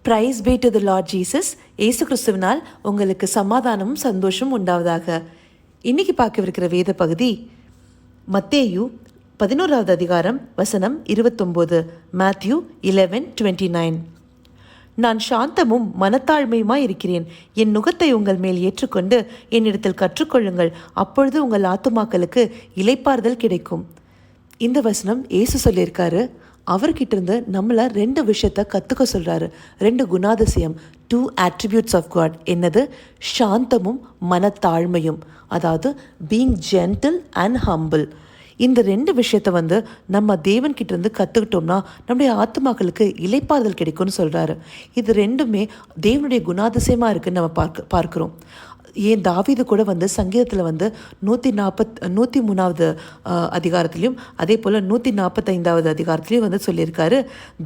Price B to the Lord Jesus. இயேசு கிறிஸ்துவினால் உங்களுக்கு சமாதானமும் சந்தோஷமும் உண்டாவதாக. இன்னைக்கு பார்க்கவிருக்கிற வேத பகுதி மத்தேயு 11வது அதிகாரம் வசனம் 29. மேத்யூ 11:29. நான் சாந்தமும் மனத்தாழ்மையுமாய் இருக்கிறேன். என் நுகத்தை உங்கள் மேல் ஏற்றுக்கொண்டு என்னிடத்தில் கற்றுக்கொள்ளுங்கள், அப்பொழுது உங்கள் ஆத்துமாக்களுக்கு இளைப்பாறுதல் கிடைக்கும். இந்த வசனம் இயேசு சொல்லியிருக்காரு. அவர்கிட்ட இருந்து நம்மளை 2 விஷயத்த கற்றுக்க சொல்கிறாரு. 2 குணாதிசயம், 2 attributes ஆஃப் காட். என்னது? சாந்தமும் மனத்தாழ்மையும், அதாவது பீயிங் ஜென்டில் அண்ட் ஹம்பிள். இந்த 2 விஷயத்த நம்ம தேவன்கிட்ட இருந்து கற்றுக்கிட்டோம்னா நம்முடைய ஆத்மாக்களுக்கு இளைப்பாறுதல் கிடைக்கும்னு சொல்கிறாரு. இது 2மே தேவனுடைய குணாதிசயமாக இருக்குன்னு நம்ம பார்க்குறோம். ஏன் தாவீது கூட சங்கீதத்தில் 103வது அதிகாரத்துலையும் அதே போல் 145வது அதிகாரத்துலையும் சொல்லியிருக்காரு.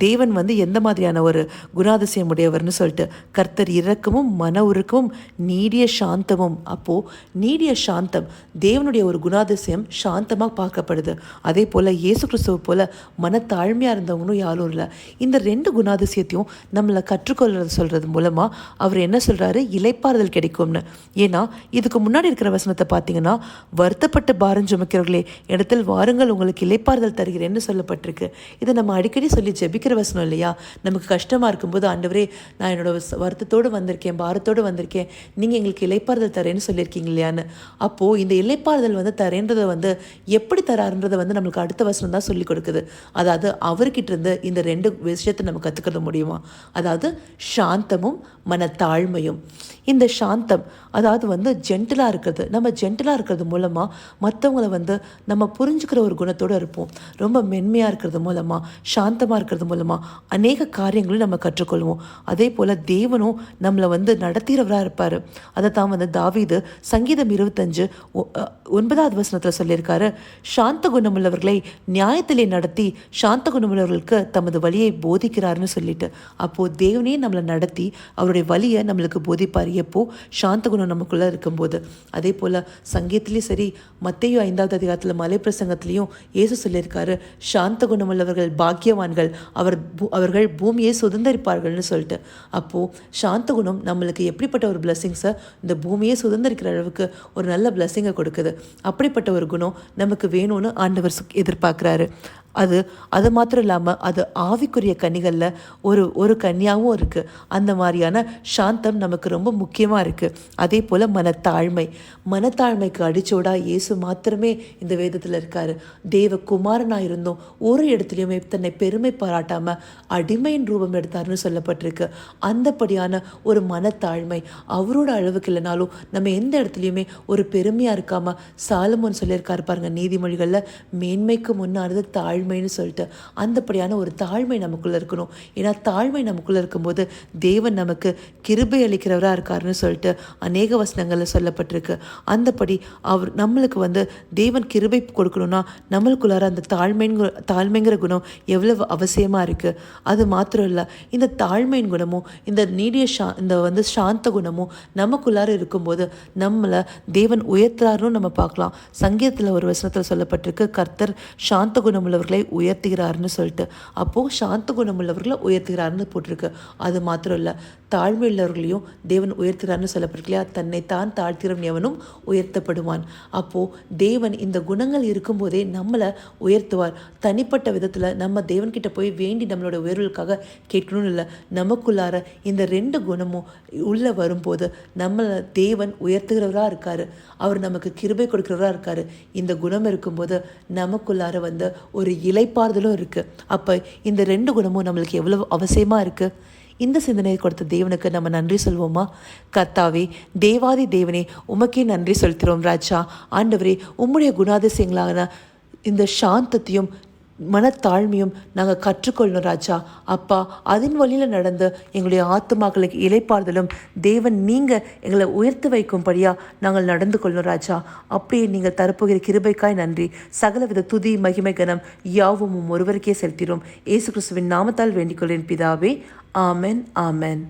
தேவன் எந்த மாதிரியான ஒரு குணாதிசயம் உடையவர்னு சொல்லிட்டு, கர்த்தர் இரக்கமும் மன உருக்கமும் நீடிய சாந்தமும். அப்போது நீடிய சாந்தம் தேவனுடைய ஒரு குணாதிசயம், சாந்தமாக பார்க்கப்படுது. அதே போல் இயேசு கிறிஸ்துவை போல் மனத்தாழ்மையாக இருந்தவங்களும் யாரும் இல்லை. இந்த 2 குணாதிசயத்தையும் நம்மளை கற்றுக்கொள்றது சொல்கிறது மூலமாக அவர் என்ன சொல்கிறாரு? இளைப்பாறுதல் கிடைக்கும்னு. ஏன்னா இதுக்கு முன்னாடி இருக்கிற வசனத்தை பார்த்தீங்கன்னா, வருத்தப்பட்டு பாரம் சுமக்கிறவர்களே இடத்தில் வாருங்கள், உங்களுக்கு இளைப்பாறுதல் தருகிறேன்னு சொல்லப்பட்டிருக்கு. இதை நம்ம அடிக்கடி சொல்லி ஜெபிக்கிற வசனம் இல்லையா? நமக்கு கஷ்டமாக இருக்கும்போது, ஆண்டவரே நான் என்னோட வருத்தத்தோடு வந்திருக்கேன், பாரத்தோடு வந்திருக்கேன், நீங்கள் எங்களுக்கு இளைப்பாறுதல் தரேன்னு சொல்லியிருக்கீங்க இல்லையான்னு. அப்போது இந்த இளைப்பாறுதல் தரேன்றதை எப்படி தராருன்றதை நம்மளுக்கு அடுத்த வசனம் தான் சொல்லி கொடுக்குது. அதாவது அவர்கிட்ட இருந்து இந்த 2 விஷயத்தை நம்ம கற்றுக்கிறது முடியுமா? அதாவது சாந்தமும் மனத்தாழ்மையும். இந்த சாந்தம் அதாவது ஜென்டிலாக இருக்கிறது. நம்ம ஜென்டிலாக இருக்கிறது மூலமாக மற்றவங்களை நம்ம புரிஞ்சுக்கிற ஒரு குணத்தோடு இருப்போம். ரொம்ப மென்மையாக இருக்கிறது மூலமாக, சாந்தமாக இருக்கிறது மூலமாக அநேக காரியங்களும் நம்ம கற்றுக்கொள்வோம். அதே போல் தேவனும் நம்மளை நடத்துகிறவராக இருப்பார். அதை தான் தாவீது சங்கீதம் 25:9வது வசனத்தில் சொல்லியிருக்காரு. சாந்த குணமுள்ளவர்களை நியாயத்திலே நடத்தி சாந்த குணமுள்ளவர்களுக்கு தமது வழியை போதிக்கிறாருன்னு சொல்லிட்டு, அப்போது தேவனே நம்மளை நடத்தி அவருடைய வழியை நம்மளுக்கு போதிப்பார். எப்போ? சாந்த குணம் நமக்குள்ளே இருக்கும்போது. அதே போல் சங்கீதத்துலேயும் சரி, மத்தேயு 5வது அதிகாரத்தில் மலை பிரசங்கத்திலையும் இயேசு சொல்லியிருக்காரு, சாந்த குணமுள்ளவர்கள் பாக்கியவான்கள், அவர்கள் பூமியை சுதந்திரிப்பார்கள்னு சொல்லிட்டு. அப்போது சாந்த குணம் நம்மளுக்கு எப்படிப்பட்ட ஒரு பிளஸ்ஸிங்ஸை, இந்த பூமியை சுதந்திரிக்கிற அளவுக்கு ஒரு நல்ல பிளஸ்ஸிங்கை கொடுக்குது. அப்படிப்பட்ட ஒரு குணம் நமக்கு வேணும்னு ஆண்டவர் எதிர்பார்க்குறாரு. அது மாத்திரம் இல்லாமல் அது ஆவிக்குரிய கனிகளில் ஒரு கன்னியாகவும் இருக்குது. அந்த மாதிரியான சாந்தம் நமக்கு ரொம்ப முக்கியமாக இருக்குது. அதே போல் மனத்தாழ்மைக்கு அடிச்சோடா இயேசு மாத்திரமே இந்த வேதத்தில் இருக்கார். தேவகுமாரனாக இருந்தும் ஒரு இடத்துலையுமே தன்னை பெருமை பாராட்டாமல் அடிமையின் ரூபம் எடுத்தார்னு சொல்லப்பட்டிருக்கு. அந்தபடியான ஒரு மனத்தாழ்மை அவரோட அளவுக்கு இல்லைனாலும் நம்ம எந்த இடத்துலையுமே ஒரு பெருமையாக இருக்காமல், சாலமோன் சொல்லியிருக்காரு பாருங்க நீதிமொழிகளில், மேன்மைக்கு முன்னானது தாழ்மைன்னு சொல்லிட்டு. அந்தபடியான ஒரு தாழ்மை நமக்குள்ளே இருக்கணும். ஏன்னா தாழ்மை நமக்குள்ளே இருக்கும்போது தேவன் நமக்கு கிருபை அளிக்கிறவராக இருக்காருன்னு சொல்லிட்டு அநேக வசனங்களில் சொல்லப்பட்டிருக்கு. அந்தபடி அவர் நம்மளுக்கு தேவன் கிருபை கொடுக்கணும்னா நம்மளுக்குள்ளார அந்த தாழ்மைங்கிற குணம் எவ்வளவு அவசியமாக இருக்குது. அது மாத்திரம் இல்லை, இந்த தாழ்மையின் குணமும் இந்த நீடிய இந்த சாந்த குணமும் நமக்குள்ளார இருக்கும்போது நம்மளை தேவன் உயர்த்துறாருன்னு நம்ம பார்க்கலாம். சங்கீதத்தில் ஒரு வசனத்தில் சொல்லப்பட்டிருக்கு, கர்த்தர் சாந்த குணமுள்ளவர்களை உயர்த்துகிறாருன்னு சொல்லிட்டு. அப்போது சாந்த குணமுள்ளவர்களை உயர்த்துகிறாருன்னு போட்டிருக்கு. அது மாத்திரம் இல்லை, தாழ்மை உள்ளவர்களையும் தேவன் உயர்த்துகிறாருன்னு சொல்லப்பட்டிருக்கலையா? தன்னைத்தான் தாழ்த்திறவன் எவனும் உயர்த்தப்படுவான். அப்போது தேவன் இந்த குணங்கள் இருக்கும்போதே நம்மளை உயர்த்துவார். தனிப்பட்ட விதத்தில் நம்ம தேவன்கிட்ட போய் வேண்டி நம்மளோட உயர்வுகளுக்காக கேட்கணும்னு இல்லை, நமக்குள்ளார இந்த 2 குணமும் உள்ளே வரும்போது நம்மளை தேவன் உயர்த்துகிறவராக இருக்கார். அவர் நமக்கு கிருபை கொடுக்கிறவராக இருக்கார். இந்த குணம் இருக்கும்போது நமக்குள்ளார ஒரு இளைப்பாறுதலும் இருக்குது. அப்போ இந்த 2 குணமும் நம்மளுக்கு எவ்வளவு அவசியமாக இருக்குது. இந்த சிந்தனையை கொடுத்த தேவனுக்கு நம்ம நன்றி சொல்வோமா? கர்த்தாவே, தேவாதி தேவனே, உமக்கே நன்றி செலுத்துகிறோம் ராஜா. ஆண்டவரே, உம்முடைய குணாதிசயங்களான இந்த சாந்தத்தையும் மனத்தாழ்மையும் நாங்கள் கற்றுக்கொள்ளணும் ராஜா. அப்பா, அதன் வழியில் நடந்து எங்களுடைய ஆத்துமாக்களுக்கு இளைப்பாறுதலும் தேவன் நீங்கள் எங்களை உயர்த்து வைக்கும்படியாக நாங்கள் நடந்து கொள்ளணும் ராஜா. அப்படியே நீங்கள் தரப்போகிற கிருபைக்காய் நன்றி. சகலவித துதி மகிமை கனம் யாவும் ஒருவருக்கே செலுத்திடும். இயேசு கிறிஸ்துவின் நாமத்தால் வேண்டிக் கொள்கிறேன் பிதாவே. ஆமென், ஆமென்.